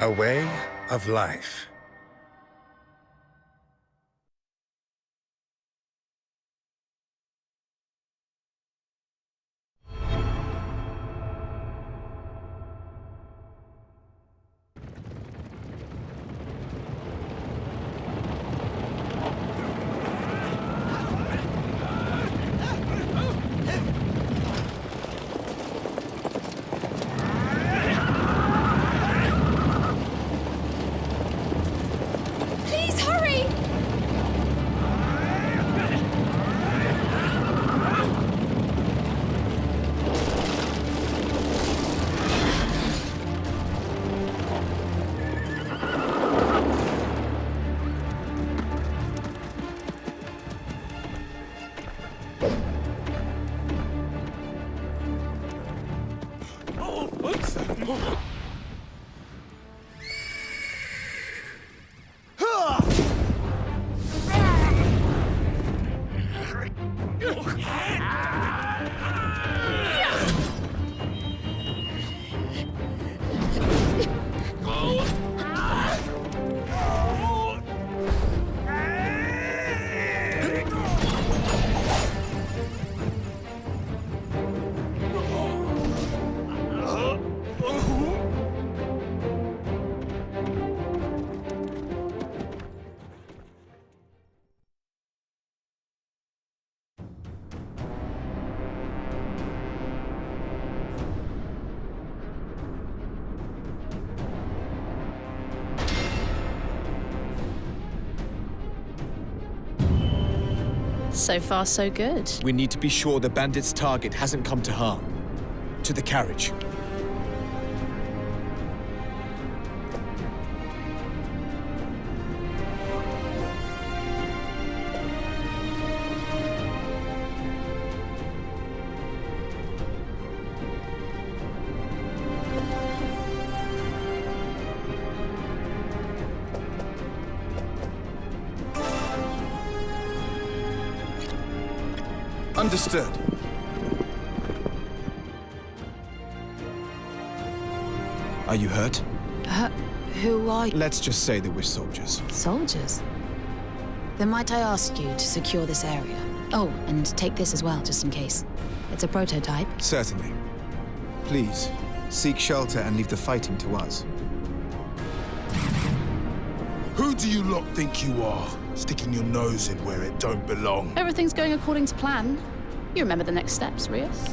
A way of life. So far, so good. We need to be sure the bandit's target hasn't come to harm. To the carriage. Understood. Are you hurt? Who are you? Let's just say that we're soldiers. Soldiers? Then might I ask you to secure this area? Oh, and take this as well, just in case. It's a prototype. Certainly. Please, seek shelter and leave the fighting to us. Who do you lot think you are? Sticking your nose in where it don't belong. Everything's going according to plan. You remember the next steps, Rios?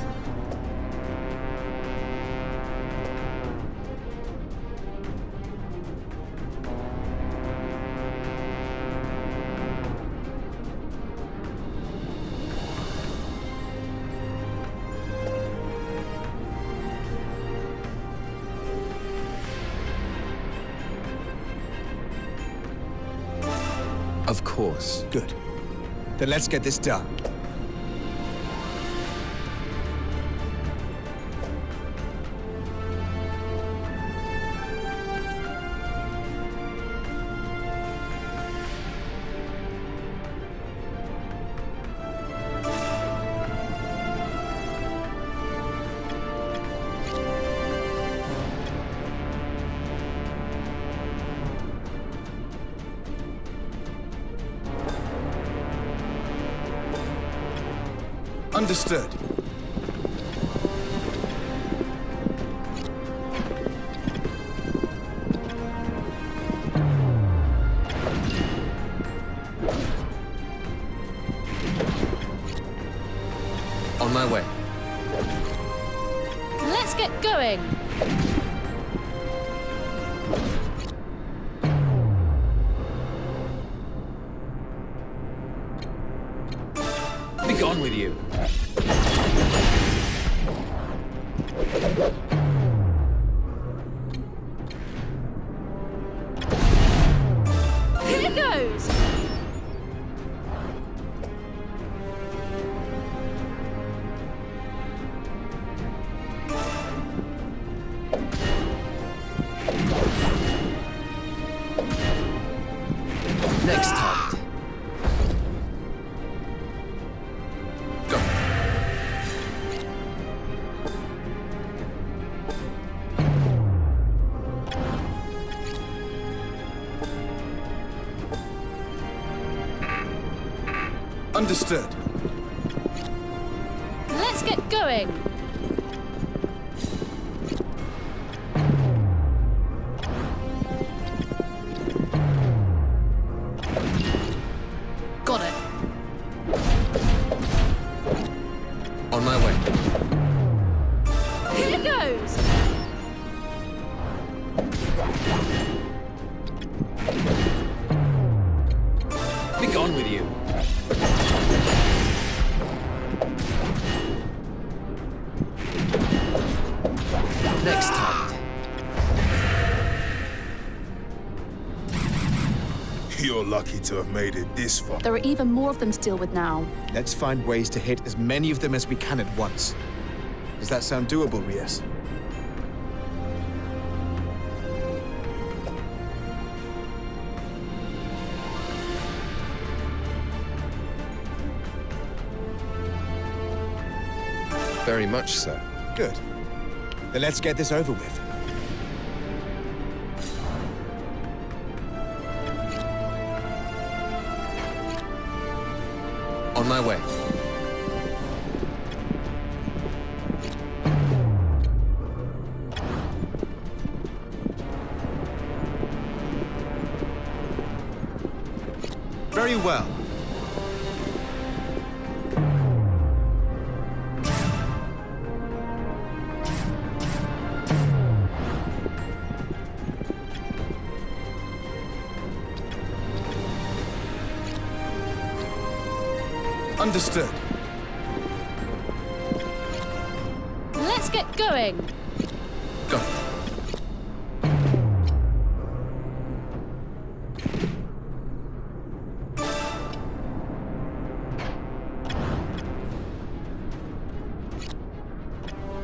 Of course. Good. Then let's get this done. Understood. On my way. Let's get going! Be gone with you. Here goes! Next target. Go. Understood. Let's get going. Got it. On my way. Here goes. Be gone with you. Next target. You're lucky to have made it this far. There are even more of them to deal with now. Let's find ways to hit as many of them as we can at once. Does that sound doable, Rias? Very much so. Good. Then let's get this over with. On my way. Very well. Understood. Let's get going. Go.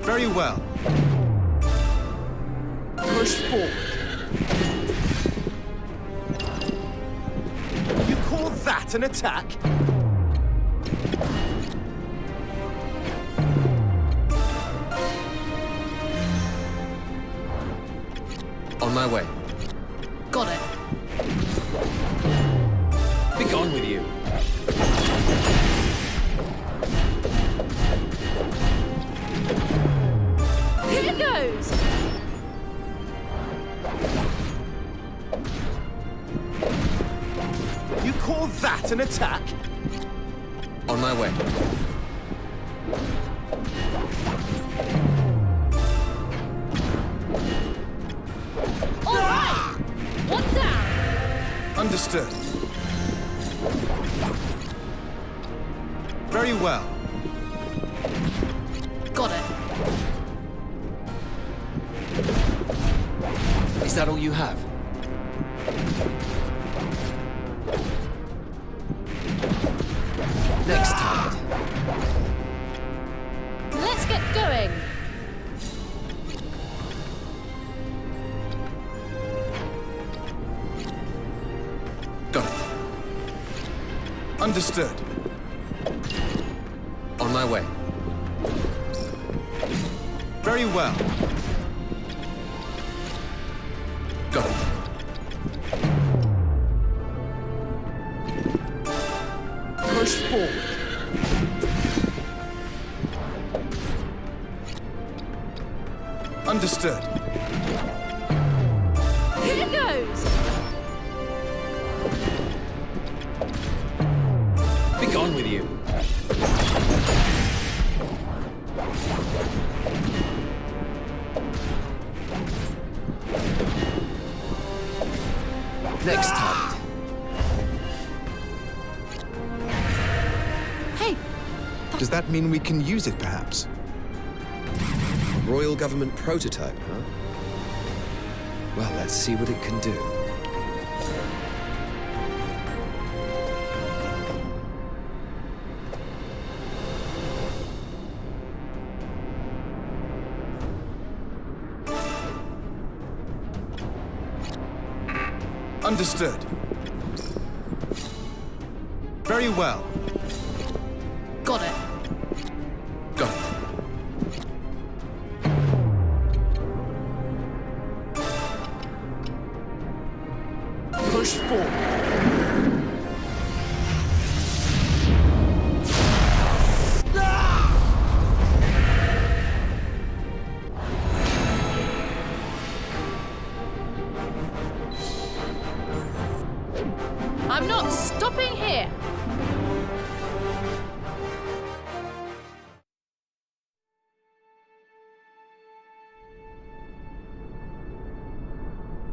Very well. Push forward. You call that an attack? On my way. Got it. Be gone with you. Here goes. You call that an attack? On my way. All right. One down. Understood. Very well. Got it. Is that all you have? Next target. Let's get going. Got it. Understood. On my way. Very well. Got it. Push forward. Understood. Here goes. Be gone with you. Next target. Hey, Does that mean we can use it, perhaps? Royal government prototype, huh? Well, let's see what it can do. Understood. Very well. got it. Got it. Push forward. not stopping here!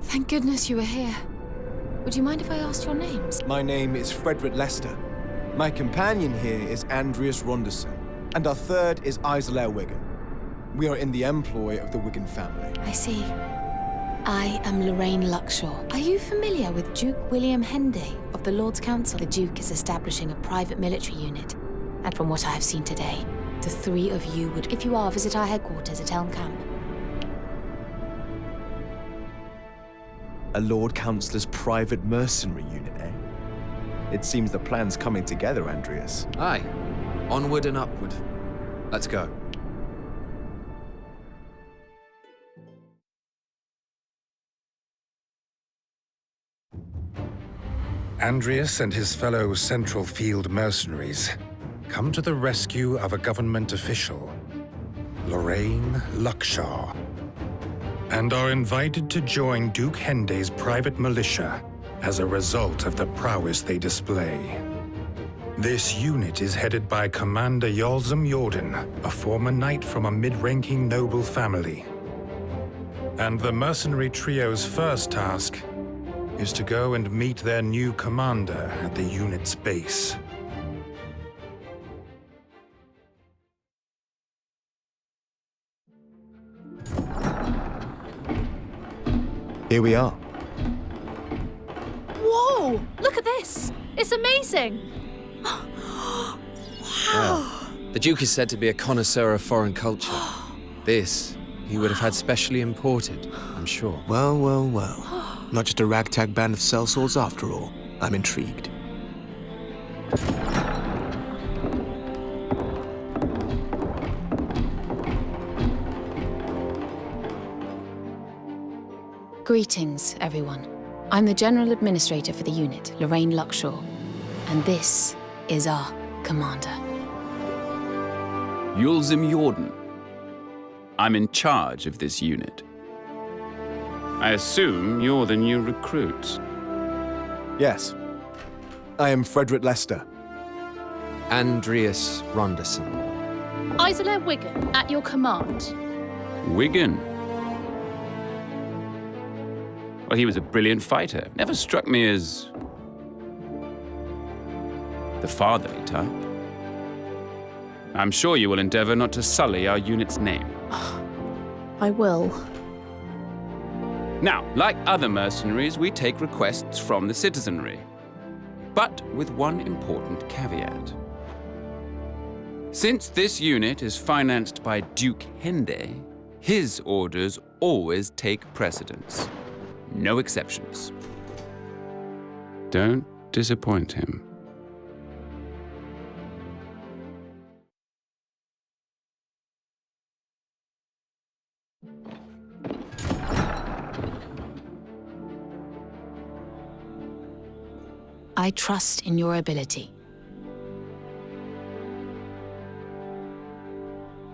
Thank goodness you were here. Would you mind if I asked your names? My name is Frederick Lester. My companion here is Andreas Ronderson, and our third is Isla Wigan. We are in the employ of the Wigan family. I see. I am Lorraine Luckshaw. Are you familiar with Duke William Henday of the Lord's Council? The Duke is establishing a private military unit, and from what I have seen today, the three of you would, if you are, visit our headquarters at Elm Camp. A Lord Councillor's private mercenary unit, eh? It seems the plan's coming together, Andreas. Aye. Onward and upward. Let's go. Andreas and his fellow Central Field mercenaries come to the rescue of a government official, Lorraine Luckshaw, and are invited to join Duke Henday's private militia as a result of the prowess they display. This unit is headed by Commander Yalzam Jordan, a former knight from a mid-ranking noble family. And the mercenary trio's first task is to go and meet their new commander at the unit's base. Here we are. Whoa! Look at this! It's amazing! The Duke is said to be a connoisseur of foreign culture. This, he would have had specially imported, I'm sure. Well, well, well. Not just a ragtag band of sellswords after all. I'm intrigued. Greetings, everyone. I'm the General Administrator for the unit, Lorraine Luckshaw, and this is our commander. Yulzim Jordan. I'm in charge of this unit. I assume you're the new recruits. Yes. I am Frederick Lester. Andreas Ronderson. Isla Wigan, at your command. Wigan? Well, he was a brilliant fighter. Never struck me as the fatherly type. I'm sure you will endeavor not to sully our unit's name. I will. Now, like other mercenaries, we take requests from the citizenry, but with one important caveat. Since this unit is financed by Duke Henday, his orders always take precedence. No exceptions. Don't disappoint him. I trust in your ability.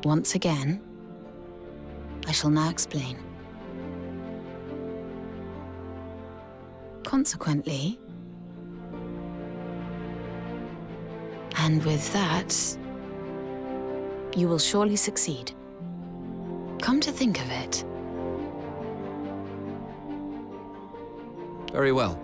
Once again, I shall now explain. Consequently, and with that, you will surely succeed. Come to think of it, Very well.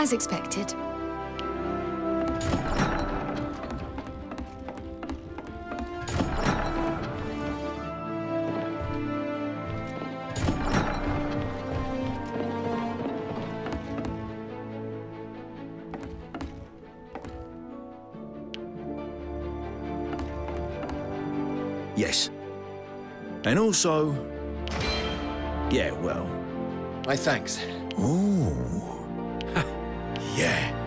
As expected. Yes. And also... Yeah, well... My thanks. Ooh. Yeah.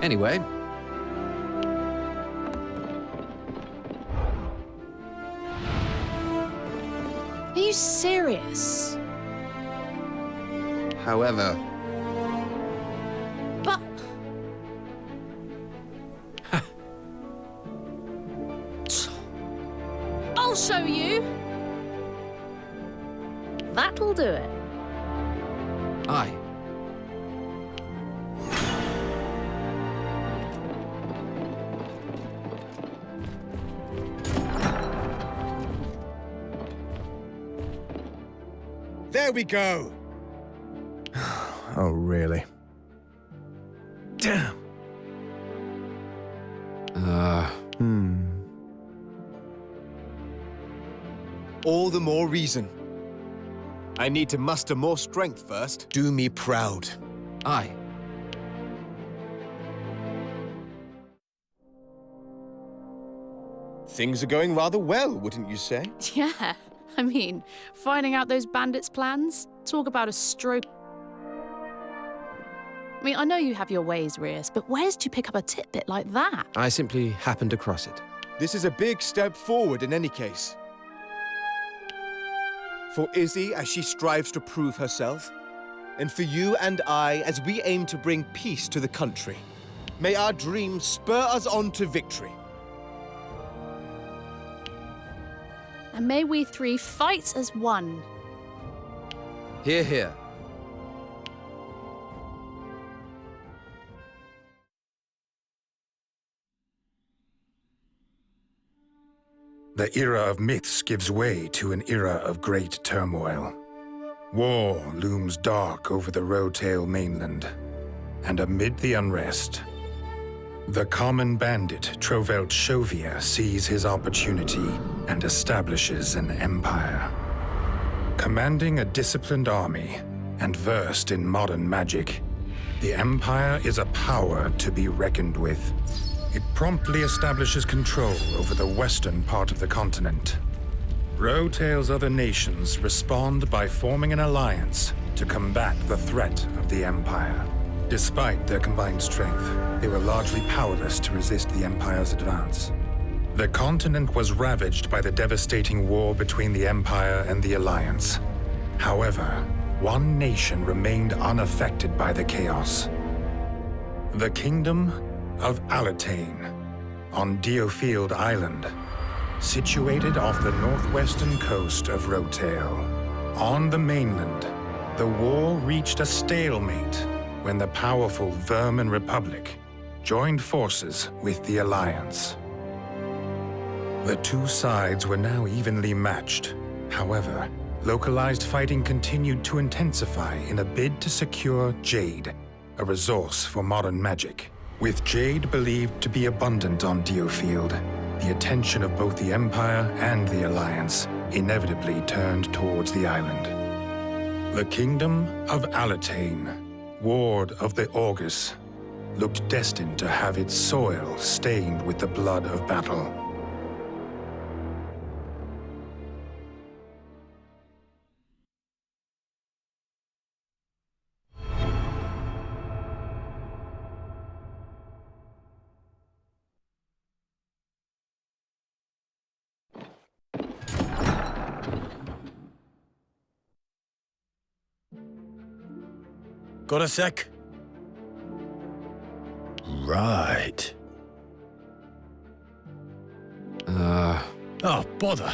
Anyway, Are you serious? however, But... I'll show you. That'll do it. aye. There we go! Oh, really? Damn! All the more reason. I need to muster more strength first. Do me proud. Aye. Things are going rather well, wouldn't you say? Yeah, I mean, finding out those bandits' plans? Talk about a stroke. I mean, I know you have your ways, Rias, but where did you pick up a tidbit like that? I simply happened across it. This is a big step forward in any case. For Izzy as she strives to prove herself, and for you and I as we aim to bring peace to the country. May our dreams spur us on to victory. And may we three fight as one. Hear, hear. The era of myths gives way to an era of great turmoil. War looms dark over the Rotail mainland, and amid the unrest, the common bandit Trovelt Shovia sees his opportunity and establishes an empire. Commanding a disciplined army and versed in modern magic, the Empire is a power to be reckoned with. It promptly establishes control over the western part of the continent. Rotail's other nations respond by forming an alliance to combat the threat of the Empire. Despite their combined strength, they were largely powerless to resist the Empire's advance. The continent was ravaged by the devastating war between the Empire and the Alliance. However, one nation remained unaffected by the chaos. The Kingdom of Alatane, on Diofield Island, situated off the northwestern coast of Rotail. On the mainland, the war reached a stalemate when the powerful Vermin Republic joined forces with the Alliance. The two sides were now evenly matched. However, localized fighting continued to intensify in a bid to secure Jade, a resource for modern magic. With Jade believed to be abundant on Diofield, the attention of both the Empire and the Alliance inevitably turned towards the island. The Kingdom of Alatane, ward of the Augurs, looked destined to have its soil stained with the blood of battle. Got a sec? Right. Oh, bother.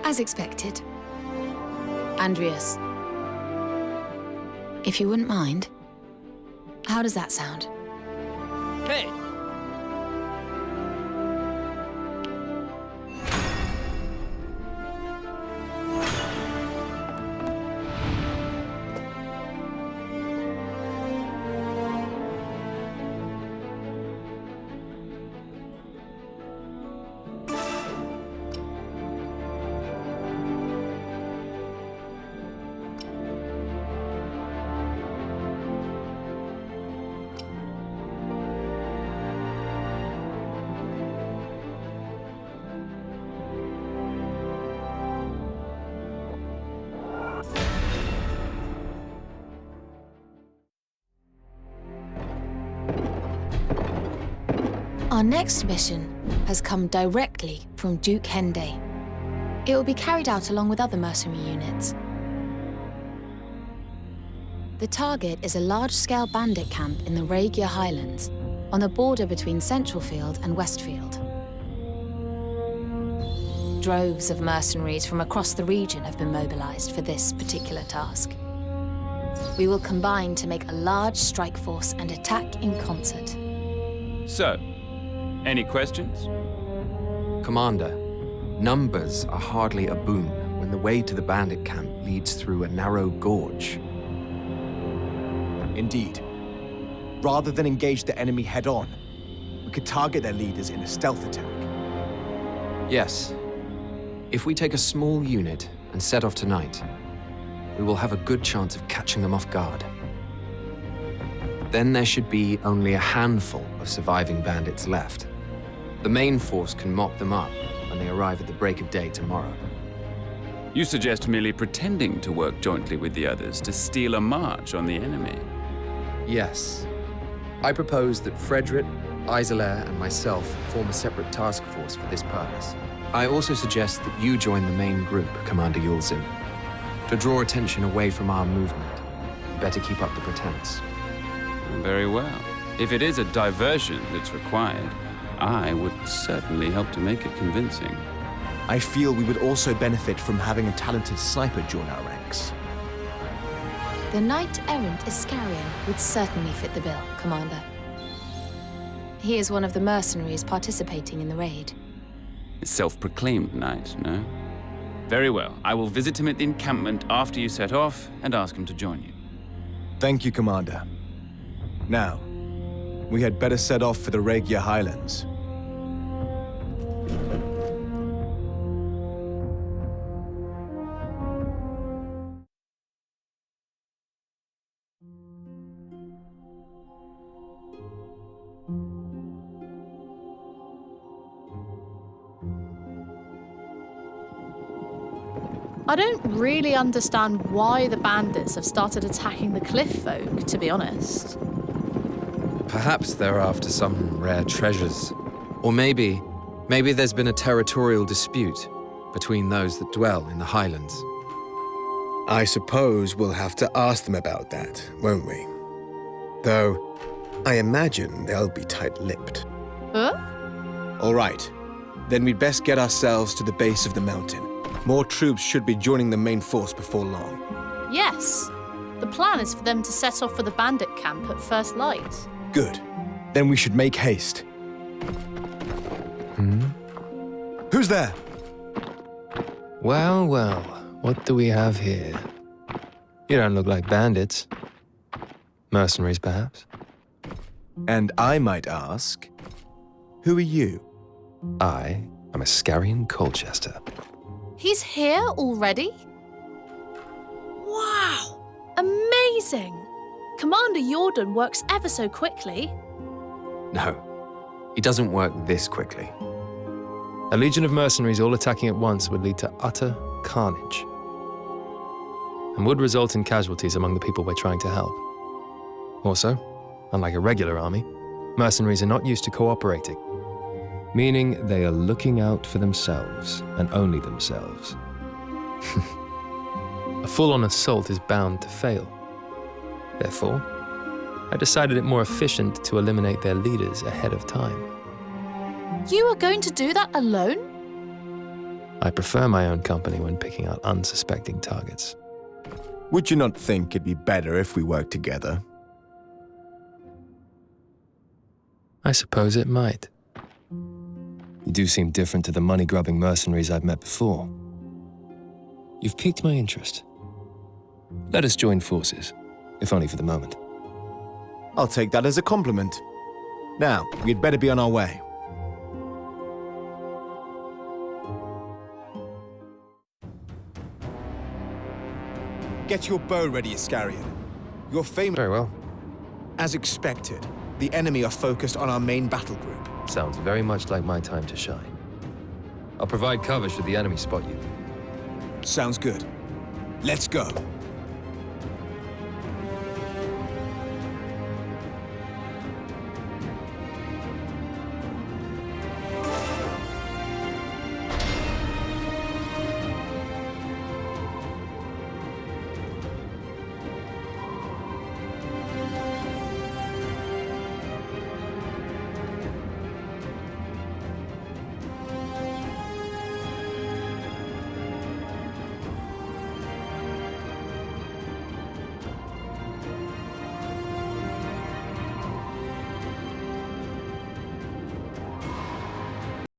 As expected. Andreas, if you wouldn't mind, how does that sound? Hey! Our next mission has come directly from Duke Hende. It will be carried out along with other mercenary units. The target is a large-scale bandit camp in the Ragia Highlands, on the border between Centralfield and Westfield. Droves of mercenaries from across the region have been mobilized for this particular task. We will combine to make a large strike force and attack in concert. So, any questions? Commander, numbers are hardly a boon when the way to the bandit camp leads through a narrow gorge. Indeed. Rather than engage the enemy head-on, we could target their leaders in a stealth attack. Yes. If we take a small unit and set off tonight, we will have a good chance of catching them off guard. Then there should be only a handful of surviving bandits left. The main force can mop them up when they arrive at the break of day tomorrow. You suggest merely pretending to work jointly with the others to steal a march on the enemy? Yes. I propose that Frederick, Isolair, and myself form a separate task force for this purpose. I also suggest that you join the main group, Commander Yulzim. To draw attention away from our movement, you better keep up the pretense. Very well. If it is a diversion that's required, I would certainly help to make it convincing. I feel we would also benefit from having a talented sniper join our ranks. The knight-errant Iscarian would certainly fit the bill, Commander. He is one of the mercenaries participating in the raid. Self-proclaimed knight, no? Very well. I will visit him at the encampment after you set off and ask him to join you. Thank you, Commander. Now, we had better set off for the Regia Highlands. I don't really understand why the bandits have started attacking the cliff folk, to be honest. Perhaps they're after some rare treasures. Or maybe there's been a territorial dispute between those that dwell in the Highlands. I suppose we'll have to ask them about that, won't we? Though, I imagine they'll be tight-lipped. Huh? All right. Then we'd best get ourselves to the base of the mountain. More troops should be joining the main force before long. Yes. The plan is for them to set off for the bandit camp at first light. Good. Then we should make haste. Who's there? Well, well, what do we have here? You don't look like bandits. Mercenaries, perhaps? And I might ask, who are you? I am Iscarian Colchester. He's here already? Wow! Amazing! Commander Jordan works ever so quickly. No, he doesn't work this quickly. A legion of mercenaries all attacking at once would lead to utter carnage, and would result in casualties among the people we're trying to help. Also, unlike a regular army, mercenaries are not used to cooperating, meaning they are looking out for themselves and only themselves. A full-on assault is bound to fail. Therefore, I decided it more efficient to eliminate their leaders ahead of time. You are going to do that alone? I prefer my own company when picking out unsuspecting targets. Would you not think it'd be better if we worked together? I suppose it might. You do seem different to the money-grubbing mercenaries I've met before. You've piqued my interest. Let us join forces, if only for the moment. I'll take that as a compliment. Now, we'd better be on our way. Get your bow ready, Iscarian. Your famous... Very well. As expected, the enemy are focused on our main battle group. Sounds very much like my time to shine. I'll provide cover should the enemy spot you. Sounds good. Let's go.